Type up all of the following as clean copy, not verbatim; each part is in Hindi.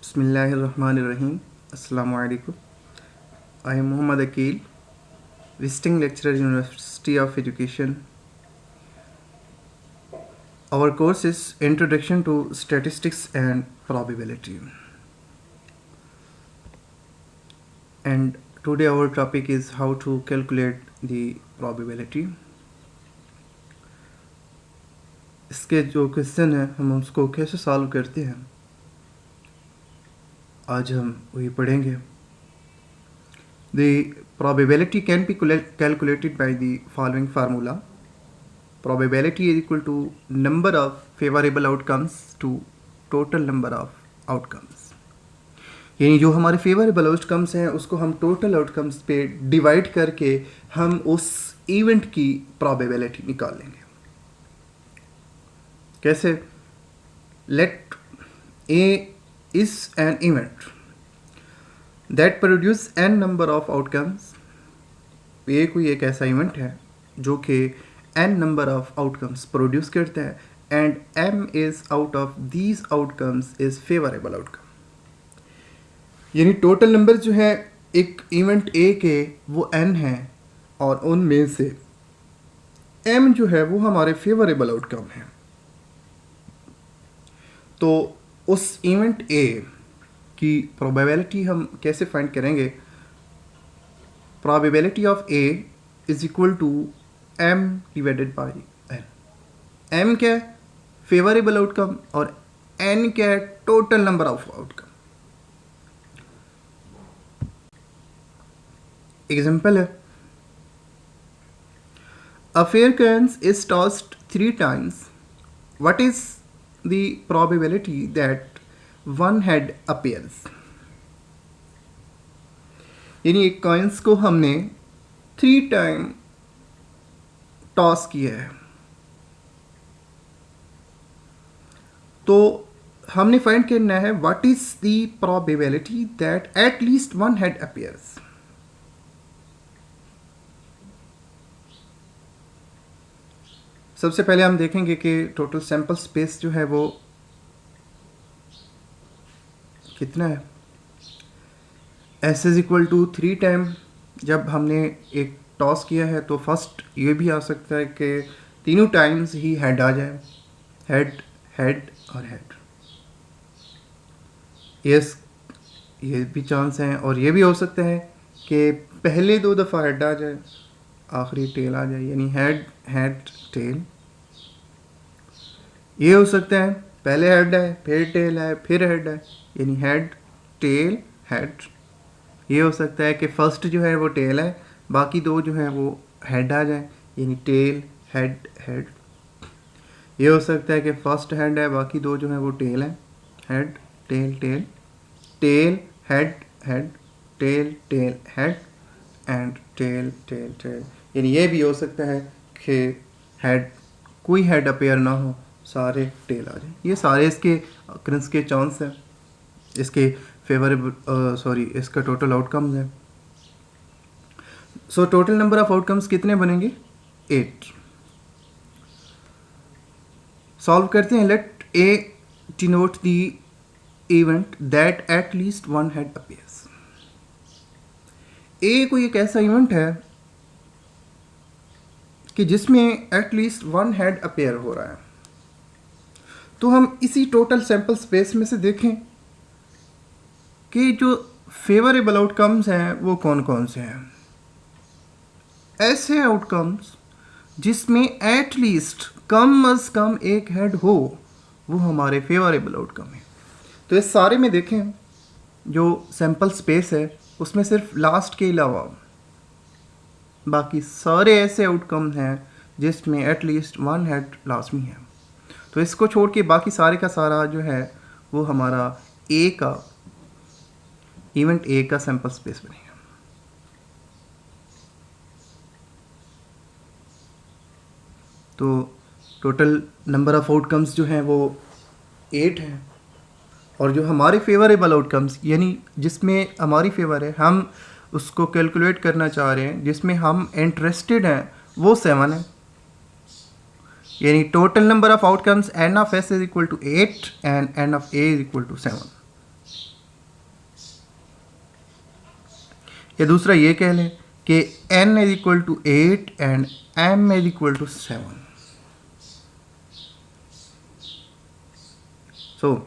Bismillahirrahmanirrahim. Assalamu alaikum. I am Muhammad Akil, visiting lecturer, University of Education. Our course is Introduction to Statistics and Probability. And today our topic is how to calculate the probability. इसके जो क्वेश्चन है हम उसको कैसे सॉल्व करते हैं आज हम वही पढ़ेंगे. The probability can be calculated by the following formula. Probability is equal to number of favorable outcomes to total number of outcomes. यानी जो हमारे फेवरेबल आउटकम्स हैं उसको हम टोटल आउटकम्स पे डिवाइड करके हम उस इवेंट की प्रोबेबिलिटी निकाल लेंगे. कैसे? Let A is an event that produce n number of outcomes. ये कोई एक ऐसा इवेंट है जो कि n number of outcomes produce करता है and m is out of these outcomes is favorable outcome. यानी टोटल नंबर जो है एक इवेंट a के वो n है और उनमें से m जो है वो हमारे फेवरेबल आउटकम है. तो उस इवेंट ए की प्रोबेबिलिटी हम कैसे फाइंड करेंगे? Probability of A is equal to M divided by N. M क्या है? फेवरेबल आउटकम और एन क्या है? Total number of outcome. Example है, a fair coin is tossed 3 times. What is the probability that one head appears? यानी एक कॉइन्स को हमने 3 टाइम टॉस किया है तो हमने फाइंड करना है what is the probability that at least one head appears. सबसे पहले हम देखेंगे कि टोटल सैंपल स्पेस जो है वो कितना है. S is equal to 3 time. जब हमने एक टॉस किया है तो फर्स्ट ये भी आ सकता है कि तीनों टाइम्स ही हेड आ जाए. हेड, हेड और हेड. यस, ये भी चांस है. और ये भी हो सकता है कि पहले 2 दफ़ा हेड आ जाए, आखिरी टेल आ जाए, यानी हेड, हेड, टेल. ये हो सकता है पहले हेड है, फिर टेल है, फिर हेड है, यानी हेड, टेल, हेड. ये हो सकता है कि फर्स्ट जो है वो टेल है, बाकी 2 जो है वो हेड आ जाए, यानी टेल, हेड, हेड. ये हो सकता है कि फर्स्ट हेड है, बाकी 2 जो है वो टेल है, head, tail, tail, tail, head, head, tail, tail, head and tail, tail, tail. यानी ये भी हो सकता है कि हेड, कोई हेड अपेयर ना हो, सारे टेल आ जाए. ये सारे इसके अक्रेंस के चांस हैं, इसके फेवरेबल इसका टोटल आउटकम्स है. So total number of outcomes कितने बनेंगे? 8. सॉल्व करते हैं. Let A denote the event that at least one head appears. A कोई एक ऐसा इवेंट है कि जिसमें at least one head appear हो रहा है. तो हम इसी टोटल सैंपल स्पेस में से देखें कि जो फेवरेबल आउटकम्स हैं वो कौन कौन से हैं. ऐसे आउटकम्स जिसमें एट लीस्ट कम अज कम एक हेड हो वो हमारे फेवरेबल आउटकम है. तो इस सारे में देखें जो सैंपल स्पेस है उसमें सिर्फ लास्ट के अलावा बाकी सारे ऐसे आउटकम हैं जिसमें एट लीस्ट वन हेड लाजमी है. तो इसको छोड़ के बाकी सारे का सारा जो है वो हमारा ए का इवेंट ए का सैंपल स्पेस बनेगा. तो टोटल नंबर ऑफ आउटकम्स जो हैं वो 8 हैं और जो हमारे फेवरेबल आउटकम्स यानी जिसमें हमारी फेवर है हम उसको कैलकुलेट करना चाह रहे हैं, जिसमें हम इंटरेस्टेड हैं, वो 7 है. यानी total number of outcomes n of s is equal to 8 and n of a is equal to 7. या दूसरा ये कह लें कि n is equal to 8 and m is equal to 7. So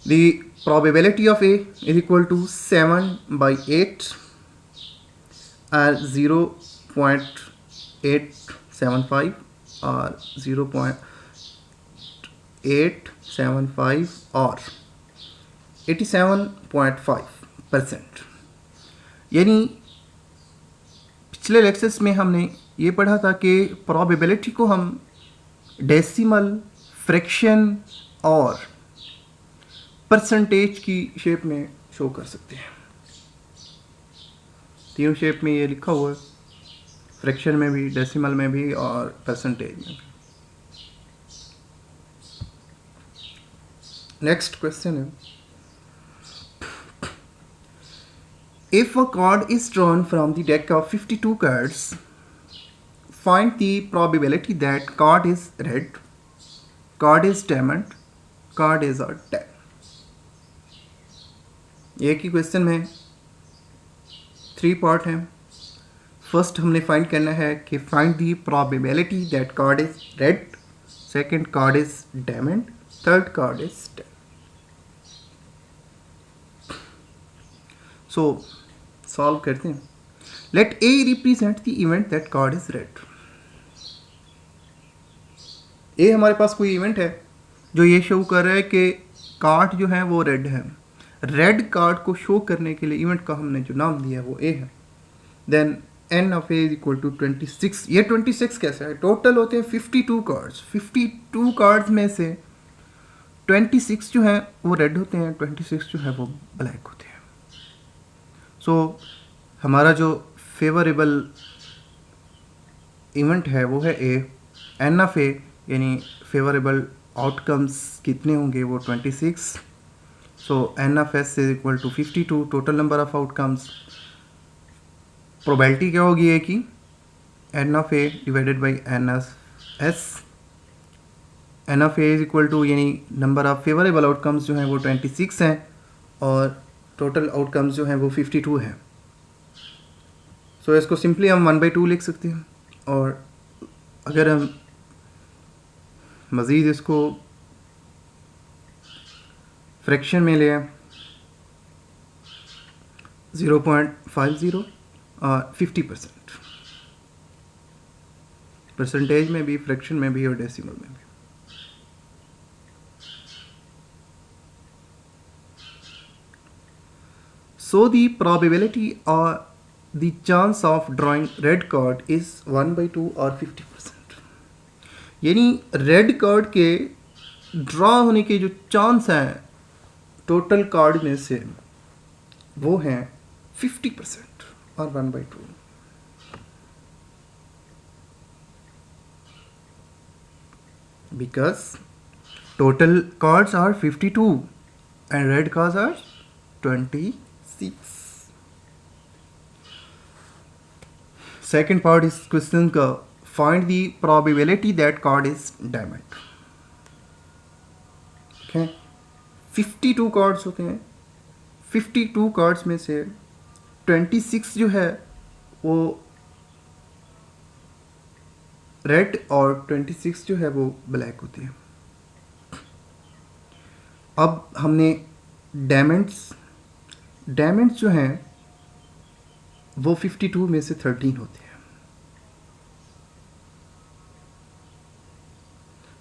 the probability of A is equal to 7 by 8 or 0.875 or 0.875 or 87.5%. यानी पिछले लेक्चर्स में हमने ये पढ़ा था कि प्रोबेबिलिटी को हम डेसिमल, फ्रैक्शन और परसेंटेज की शेप में शो कर सकते हैं. तीनों शेप में ये लिखा हुआ है, फ्रैक्शन में भी, डेसिमल में भी और परसेंटेज में भी. नेक्स्ट क्वेश्चन है, if a card is drawn from the deck of 52 cards, find the probability that card is red, card is diamond, card is a 10. एक ही क्वेश्चन में 3 पार्ट हैं. फर्स्ट हमने फाइंड करना है कि find the probability that card is red, second card is diamond, third card is 10. So solve करते हैं. Let A represent the event that card is red. A हमारे पास कोई इवेंट है जो ये शो कर रहा है कि कार्ड जो है वो रेड है. रेड कार्ड को शो करने के लिए इवेंट का हमने जो नाम दिया है वो ए है. Then n of A is equal to 26. ये 26 कैसे है? टोटल होते हैं 52 कार्ड्स. 52 कार्ड्स में से 26 जो है वो रेड होते हैं, 26 जो है वो ब्लैक होते हैं. सो हमारा जो फेवरेबल इवेंट है वो है ए. एन ऑफ ए यानी फेवरेबल आउटकम्स कितने होंगे वो 26. So N of S is equal to 52, total number of outcomes. Probability क्या होगी ए की? N of A divided by N of S. N of A is equal to यानी नंबर ऑफ फेवरेबल आउटकम्स जो हैं वो 26 हैं और टोटल आउटकम्स जो हैं वो 52 हैं. सो इसको सिंपली हम 1/2 लिख सकते हैं. और अगर हम मज़ीद इसको फ्रैक्शन में ले 0.50 और 50%, परसेंटेज में भी, फ्रैक्शन में भी और डेसिमल में भी. So the probability or the chance of drawing red card is 1/2 और 50%. यानी रेड कार्ड के ड्रॉ होने के जो चांस हैं टोटल कार्ड में से वो हैं 50% और 1/2. Because total cards are 52 and red cards are 26. Second part is question का find the probability that card is diamond. Okay, 52 cards होते हैं. 52 कार्ड्स में से 26 जो है वो रेड और 26 जो है वो ब्लैक होते हैं. अब हमने डायमंड्स जो हैं वो 52 में से 13 होते हैं.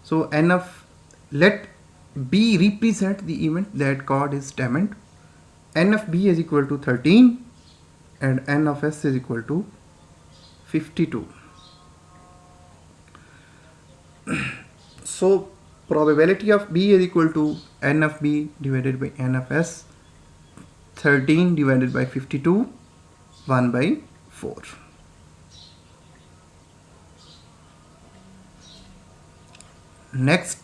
So N of let B represent the event that card is diamond. N of B is equal to 13 and N of S is equal to 52. So probability of B is equal to n of B divided by n of S. 13 divided by 52, 1/4. Next,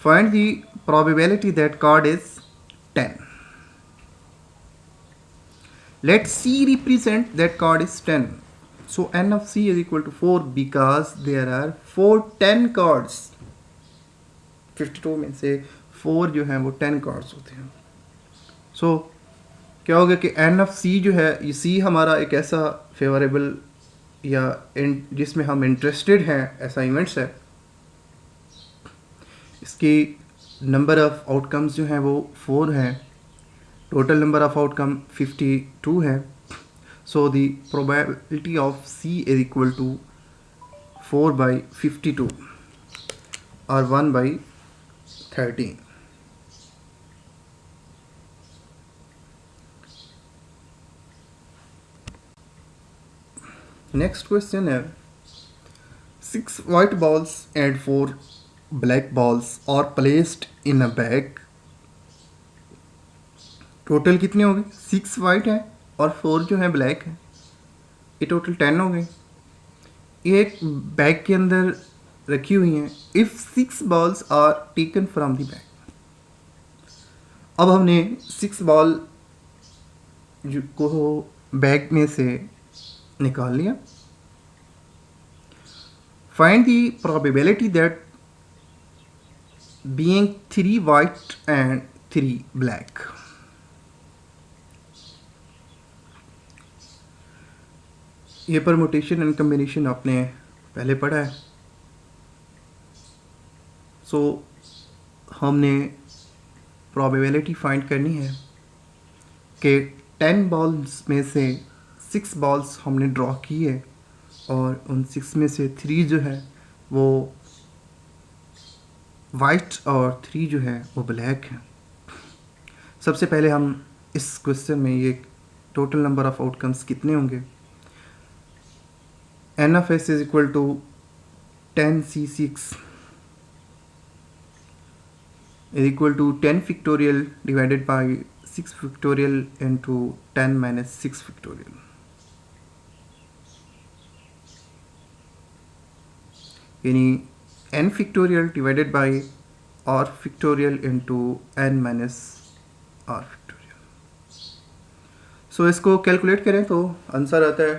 find the probability that card is 10. Let C represent that card is 10. So n of C is equal to 4 because there are 4 10 cards. 52 में से 4 जो है वो 10 कार्ड्स होते हैं। सो क्या होगा कि एन ऑफ सी जो है, ये सी हमारा एक ऐसा फेवरेबल या जिसमें हम इंटरेस्टेड हैं ऐसा इवेंट्स है। इसकी नंबर ऑफ आउटकम्स जो हैं वो 4 हैं, टोटल नंबर ऑफ आउटकम 52 है। So the probability of C is equal to 4/52 और 1/13। नेक्स्ट क्वेश्चन है 6 white balls and 4 black balls are placed in a bag। Total कितने हो गए? 6 वाइट है और 4 जो है ब्लैक है, ये टोटल 10 हो गए। ये एक बैग के अंदर रखी हुई हैं। If 6 balls are taken from the bag, अब हमने 6 बॉल को बैग में से निकाल लिया। Find the probability that being 3 white and 3 black। ये परमुटेशन एंड कम्बिनेशन आपने पहले पढ़ा है। सो हमने प्रोबेबिलिटी फाइंड करनी है कि 10 बॉल्स में से 6 बॉल्स हमने ड्रॉ की है और उन 6 में से 3 जो है वो वाइट और 3 जो है वो ब्लैक है। सबसे पहले हम इस क्वेश्चन में ये टोटल नंबर ऑफ आउटकम्स कितने होंगे। N of S is equal to 10c6 is equal to 10 factorial divided by 6 factorial into 10 minus 6 factorial। यानी n factorial divided by r factorial into n minus r factorial। सो इसको कैलकुलेट करें तो आंसर आता है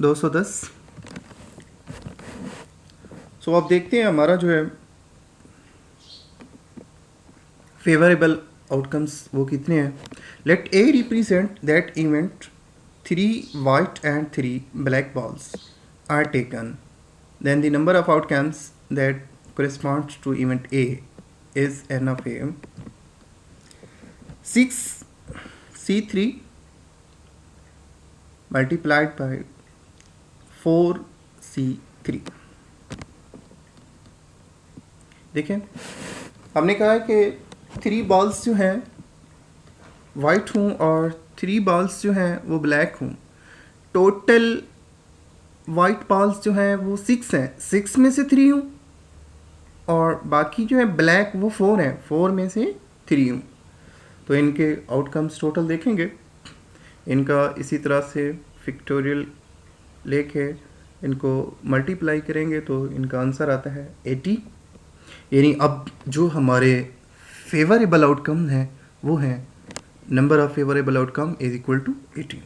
210। सो आप देखते हैं हमारा जो है फेवरेबल आउटकम्स वो कितने हैं। Let A represent that event 3 white and 3 black balls are taken, then the number of outcomes that corresponds to event A is n of A 6c3 multiplied by 4c3। देखें हमने कहा है कि 3 बॉल्स जो हैं वाइट हूँ और 3 बॉल्स जो हैं वो ब्लैक हूँ। टोटल वाइट बॉल्स जो हैं वो 6 हैं, 6 में से 3 हूँ और बाकी जो है ब्लैक वो 4 हैं, 4 में से 3 हूँ। तो इनके आउटकम्स टोटल देखेंगे, इनका इसी तरह से फैक्टोरियल लेके इनको मल्टीप्लाई करेंगे तो इनका आंसर आता है 80। यानी अब जो हमारे फेवरेबल आउटकम हैं वो हैं number of favourable outcome is equal to 80।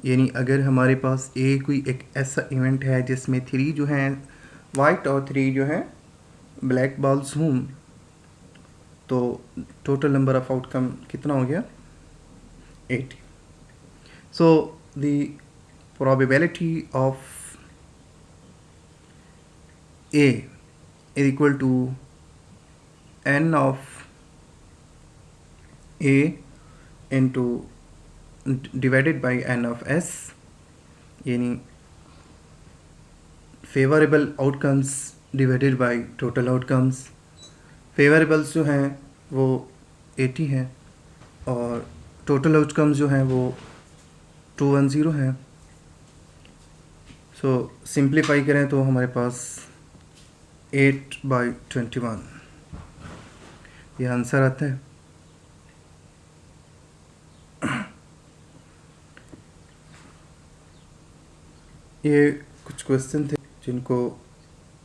यानी अगर हमारे पास कोई एक ऐसा इवेंट है जिसमें 3 जो हैं वाइट और 3 जो हैं ब्लैक बॉल्स हों तो टोटल नंबर ऑफ आउटकम कितना हो गया 80। सो the probability of A is equal to n of A into divided by n of S। यानी favourable outcomes divided by total outcomes. Favourables जो हैं वो 80 हैं और टोटल आउटकम्स जो हैं वो 210 हैं। सो सिंप्लीफाई करें तो हमारे पास 8/21 ये आंसर आता है। ये कुछ क्वेश्चन थे जिनको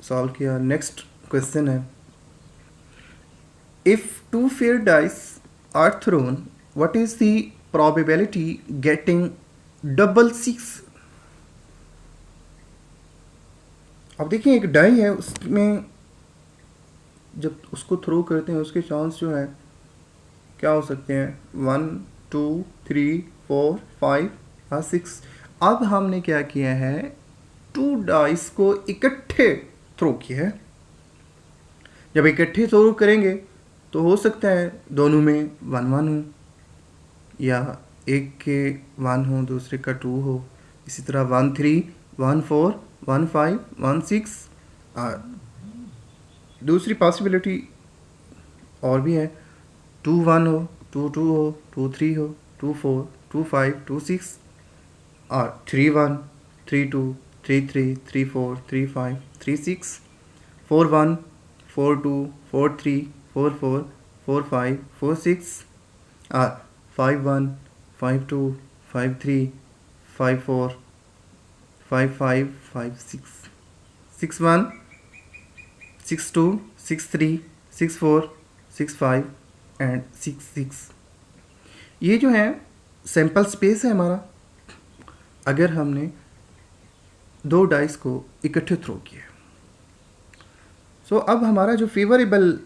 सॉल्व किया। नेक्स्ट क्वेश्चन है if 2 fair dice are thrown what is the probability getting double 6। अब देखिए एक डाई है उसमें जब उसको थ्रो करते हैं उसके चांस जो है क्या हो सकते हैं, 1 2 3 4 5 और 6। अब हमने क्या किया है, 2 डाइस को इकट्ठे थ्रो किया है। जब इकट्ठे थ्रो करेंगे तो हो सकता है दोनों में 1 1 हो, या एक के 1 हो दूसरे का 2 हो। इसी तरह 1 3 1 4 1 5 1 6। और दूसरी पॉसिबिलिटी और भी है, 2 1 हो, 2 2 हो, 2 3 हो, 2 4 2 5 2 6, और 3 1 3 2 3 3 3 4 3 5 3 6, 4 1 4 2 4 3 4 4 4 5 4 6, और 5 1 5 2 5 3 5 4 5 5 5 6 6 1 6 2 6 3 6 4 6 5 एंड 6 6। ये जो है सैंपल स्पेस है हमारा, अगर हमने 2 डाइस को इकट्ठे थ्रो किया। सो अब हमारा जो फेवरेबल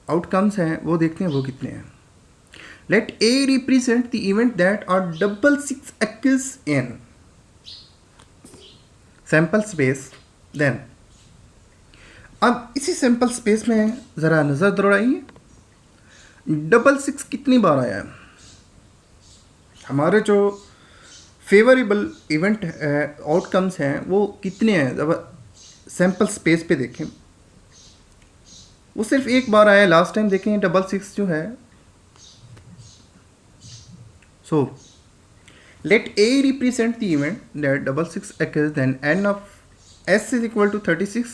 आउटकम्स हैं वो देखते हैं वो कितने हैं। Let A represent the event that are double 6 occurs in sample space, then अब इसी सैंपल स्पेस में ज़रा नज़र दौड़ाइए, डबल 6 कितनी बार आया है। हमारे जो फेवरेबल इवेंट आउटकम्स हैं वो कितने हैं, जब सैंपल स्पेस पे देखें वो सिर्फ एक बार आया। लास्ट टाइम देखें डबल 6 जो है। So let A represent the event that double 6 occurs, then n of S is equal to 36,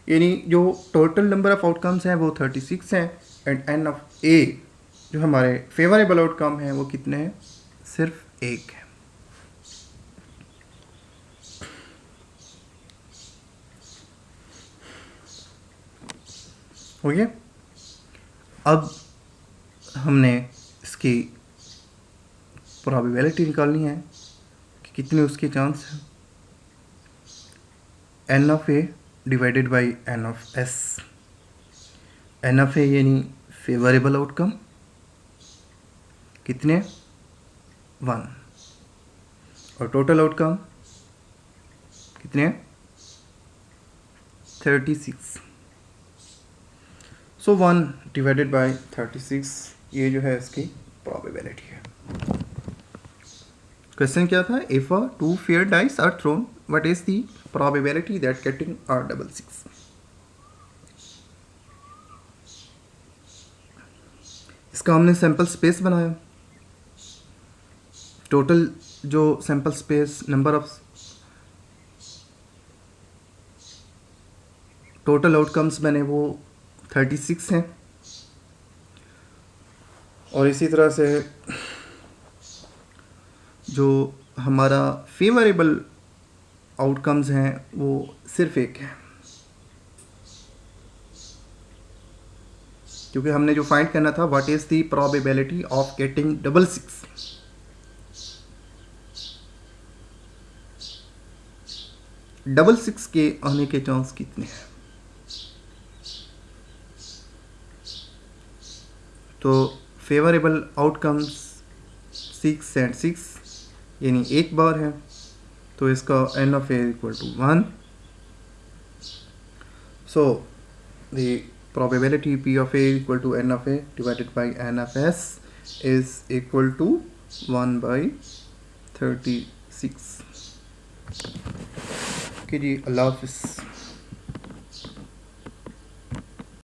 यानी जो टोटल नंबर ऑफ आउटकम्स हैं वो 36 हैं, एंड एन ऑफ ए जो हमारे फेवरेबल आउटकम हैं वो कितने हैं, सिर्फ एक है। हो गया। अब हमने इसकी प्रोबेबिलिटी निकालनी है कि कितने उसके चांस हैं। N of A divided by N of S. N of A यानी फेवरेबल आउटकम कितने, 1, और टोटल आउटकम कितने, 36। सो 1 डिवाइडेड बाई 36, ये जो है इसकी प्रोबेबिलिटी है। क्वेश्चन क्या था, if a 2 fair dice are thrown, what is the probability that getting are double 6? इसका हमने सैंपल स्पेस बनाया। टोटल जो sample space number of total outcomes बने वो 36 हैं, और इसी तरह से जो हमारा फेवरेबल आउटकम्स हैं वो सिर्फ एक है, क्योंकि हमने जो फाइंड करना था what is the probability of getting double 6। Double 6 के आने के चांस कितने हैं, तो फेवरेबल आउटकम्स 6 एंड 6 यानी एक बार है, तो इसका n of A equal to 1। So the probability P of A equal to N of A divided by N of S is equal to 1 by 36। Okay जी, अल्लाह हाफ़िज़।